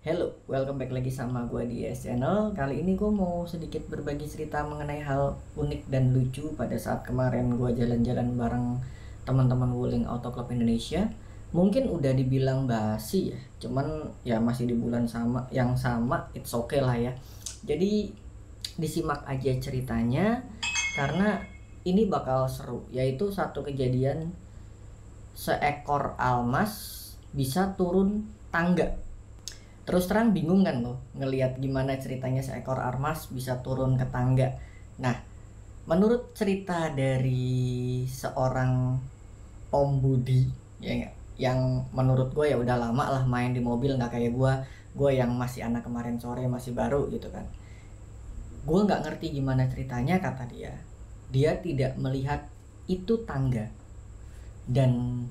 Hello, welcome back lagi sama gue di ES Channel. Kali ini gue mau sedikit berbagi cerita mengenai hal unik dan lucu pada saat kemarin gue jalan-jalan bareng teman-teman Wuling Auto Club Indonesia. Mungkin udah dibilang basi ya, cuman ya masih di bulan yang sama, it's okay lah ya. Jadi disimak aja ceritanya karena ini bakal seru, yaitu satu kejadian seekor almas bisa turun tangga. Terus terang bingung kan lo ngelihat gimana ceritanya seekor almas bisa turun ke tangga. Nah, menurut cerita dari seorang Om Budi ya, yang menurut gue ya udah lama lah main di mobil, nggak kayak gue yang masih anak kemarin sore, masih baru gitu kan. Gue nggak ngerti gimana ceritanya, kata dia tidak melihat itu tangga. Dan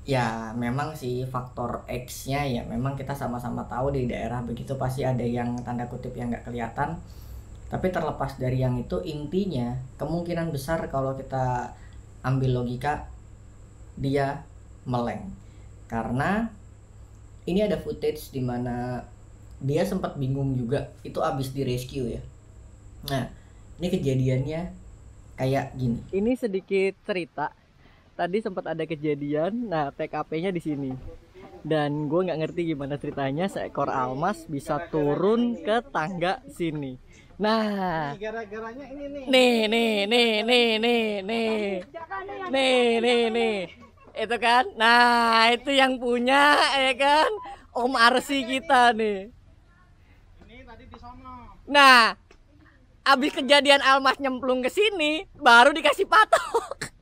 ya memang sih faktor X-nya ya memang kita sama-sama tahu di daerah begitu pasti ada yang tanda kutip yang nggak kelihatan. Tapi terlepas dari yang itu, intinya kemungkinan besar kalau kita ambil logika dia meleng. Karena ini ada footage dimana dia sempat bingung juga, itu abis di rescue ya. Nah, ini kejadiannya kayak gini. Ini sedikit cerita. Tadi sempat ada kejadian, nah TKP-nya di sini. Dan gue nggak ngerti gimana ceritanya seekor almas bisa turun ke tangga sini. Nah, gara-garanya ini nih. Itu kan, nah itu yang punya ya kan, Om Arsi kita nih. Ini tadi di sono. Nah, abis kejadian almas nyemplung ke sini, baru dikasih patok.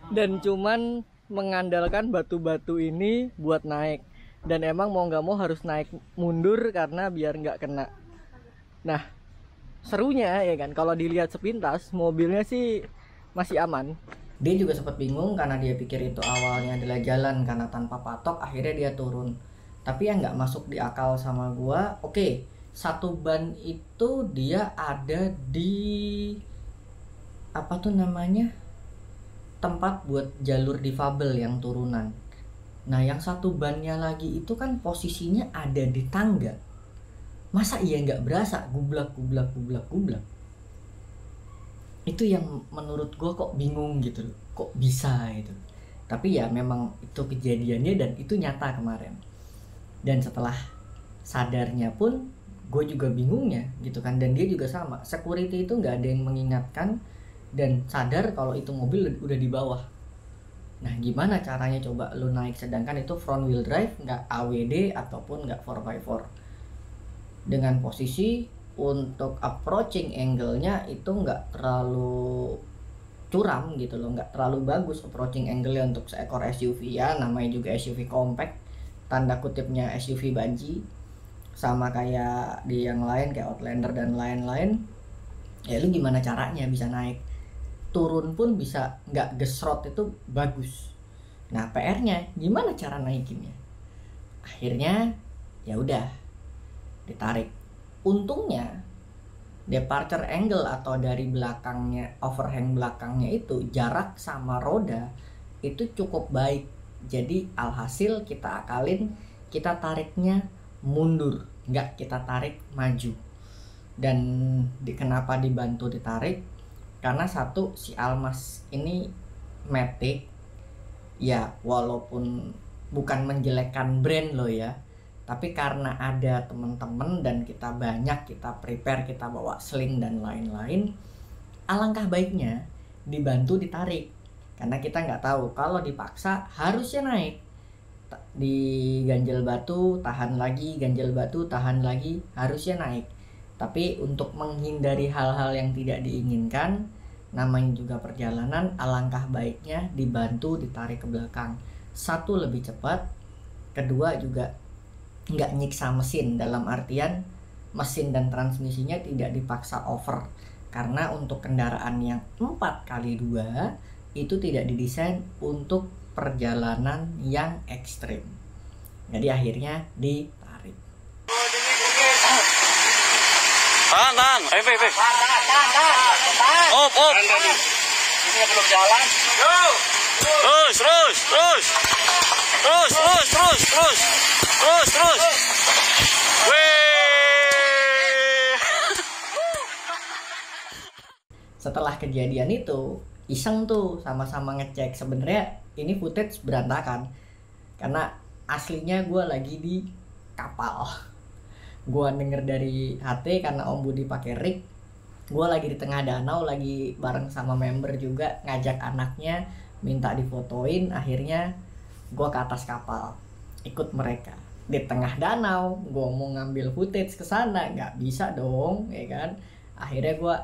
Dan cuman mengandalkan batu-batu ini buat naik, dan emang mau nggak mau harus naik mundur karena biar nggak kena. Nah, serunya ya kan kalau dilihat sepintas mobilnya sih masih aman. Dia juga sempat bingung karena dia pikir itu awalnya adalah jalan karena tanpa patok, akhirnya dia turun. Tapi yang nggak masuk di akal sama gua, oke, satu ban itu dia ada di apa tuh namanya, tempat buat jalur difabel yang turunan. Nah, yang satu bannya lagi itu kan posisinya ada di tangga. Masa iya nggak berasa gublak. Itu yang menurut gue kok bingung gitu loh, kok bisa itu. Tapi ya memang itu kejadiannya dan itu nyata kemarin. Dan setelah sadarnya pun gue juga bingungnya gitu kan, dan dia juga sama. Security itu nggak ada yang mengingatkan dan sadar kalau itu mobil udah di bawah. Nah, gimana caranya coba lu naik, sedangkan itu front wheel drive, nggak AWD ataupun nggak 4x4. Dengan posisi untuk approaching angle-nya itu nggak terlalu curam gitu loh, nggak terlalu bagus approaching angle-nya untuk seekor SUV ya, namanya juga SUV compact, tanda kutipnya SUV banci. Sama kayak di yang lain kayak Outlander dan lain-lain. Ya lu gimana caranya bisa naik? Turun pun bisa nggak gesrot, itu bagus. Nah, PR-nya gimana cara naikinnya? Akhirnya ya udah ditarik. Untungnya departure angle atau dari belakangnya, overhang belakangnya itu jarak sama roda itu cukup baik. Jadi alhasil kita akalin, kita tariknya mundur, nggak kita tarik maju. Dan kenapa dibantu ditarik? Karena satu, si almas ini matic ya, walaupun bukan menjelekkan brand lo ya, tapi karena ada temen-temen dan kita banyak, kita prepare, kita bawa sling dan lain-lain, alangkah baiknya dibantu ditarik. Karena kita nggak tahu kalau dipaksa harusnya naik, diganjel batu tahan lagi, ganjel batu tahan lagi, harusnya naik. Tapi untuk menghindari hal-hal yang tidak diinginkan, namanya juga perjalanan, alangkah baiknya dibantu ditarik ke belakang. Satu, lebih cepat. Kedua, juga nggak nyiksa mesin, dalam artian mesin dan transmisinya tidak dipaksa over. Karena untuk kendaraan yang 4x2 itu tidak didesain untuk perjalanan yang ekstrim. Jadi akhirnya ditarik. Tahan. Tahan. Op. Ini belum jalan. Terus. Terus. Weh. Setelah kejadian itu iseng tuh sama-sama ngecek sebenarnya ini footage berantakan karena aslinya gue lagi di kapal. Gue denger dari HT karena Om Budi pakai rig. Gue lagi di tengah danau, lagi bareng sama member juga, ngajak anaknya minta difotoin. Akhirnya gue ke atas kapal ikut mereka di tengah danau. Gue mau ngambil footage ke sana nggak bisa dong, ya kan. Akhirnya gue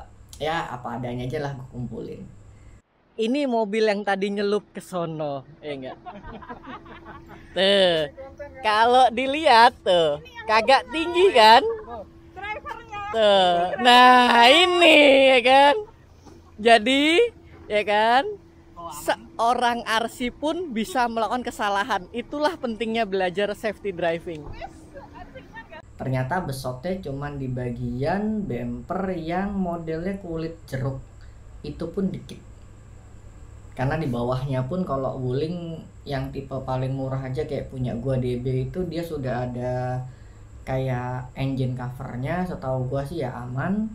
ya apa adanya aja lah gue kumpulin. Ini mobil yang tadi nyelup ke sono, ya enggak? Tuh, kalau dilihat tuh, kagak tinggi kan? Tuh, nah ini ya kan? Jadi, ya kan? Seorang RC pun bisa melakukan kesalahan. Itulah pentingnya belajar safety driving. Ternyata besotnya cuman di bagian bumper yang modelnya kulit jeruk. Itu pun dikit. Karena di bawahnya pun kalau Wuling yang tipe paling murah aja kayak punya gua DB itu dia sudah ada kayak engine covernya, setahu gua sih ya aman.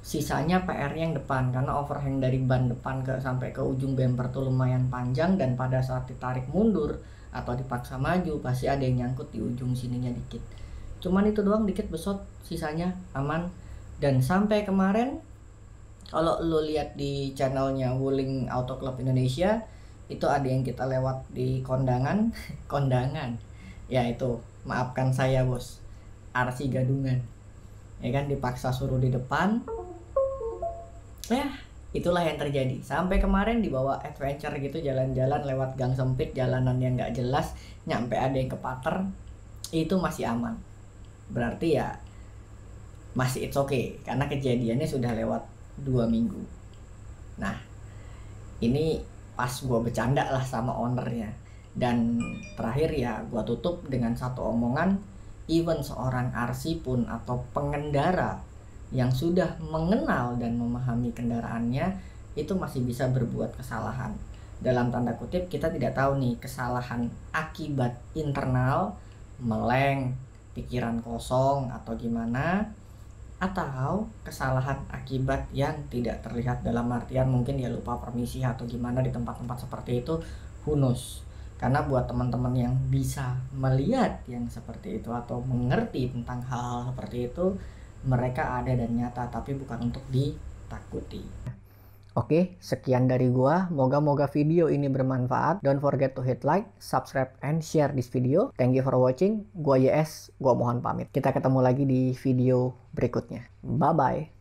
Sisanya PR yang depan karena overhang dari ban depan sampai ke ujung bumper tuh lumayan panjang, dan pada saat ditarik mundur atau dipaksa maju pasti ada yang nyangkut di ujung sininya dikit. Cuman itu doang dikit besot, sisanya aman. Dan sampai kemarin kalau lo lihat di channelnya Wuling Auto Club Indonesia, itu ada yang kita lewat di kondangan. Ya itu, maafkan saya bos, RC gadungan. Ya kan, dipaksa suruh di depan. Ya, itulah yang terjadi. Sampai kemarin dibawa adventure gitu, jalan-jalan lewat gang sempit, jalanan yang nggak jelas, nyampe ada yang kepater, itu masih aman. Berarti ya masih it's okay, karena kejadiannya sudah lewat 2 minggu. Nah, ini pas gue bercanda lah sama ownernya. Dan terakhir ya gue tutup dengan satu omongan, even seorang RC pun atau pengendara yang sudah mengenal dan memahami kendaraannya itu masih bisa berbuat kesalahan. Dalam tanda kutip, kita tidak tahu nih kesalahan akibat internal, meleng, pikiran kosong atau gimana, atau kesalahan akibat yang tidak terlihat, dalam artian mungkin dia lupa permisi atau gimana di tempat-tempat seperti itu, who knows. Karena buat teman-teman yang bisa melihat yang seperti itu atau mengerti tentang hal-hal seperti itu, mereka ada dan nyata, tapi bukan untuk ditakuti. Oke, sekian dari gua. Moga-moga video ini bermanfaat. Don't forget to hit like, subscribe, and share this video. Thank you for watching. Gua YS, gua mohon pamit. Kita ketemu lagi di video berikutnya. Bye-bye.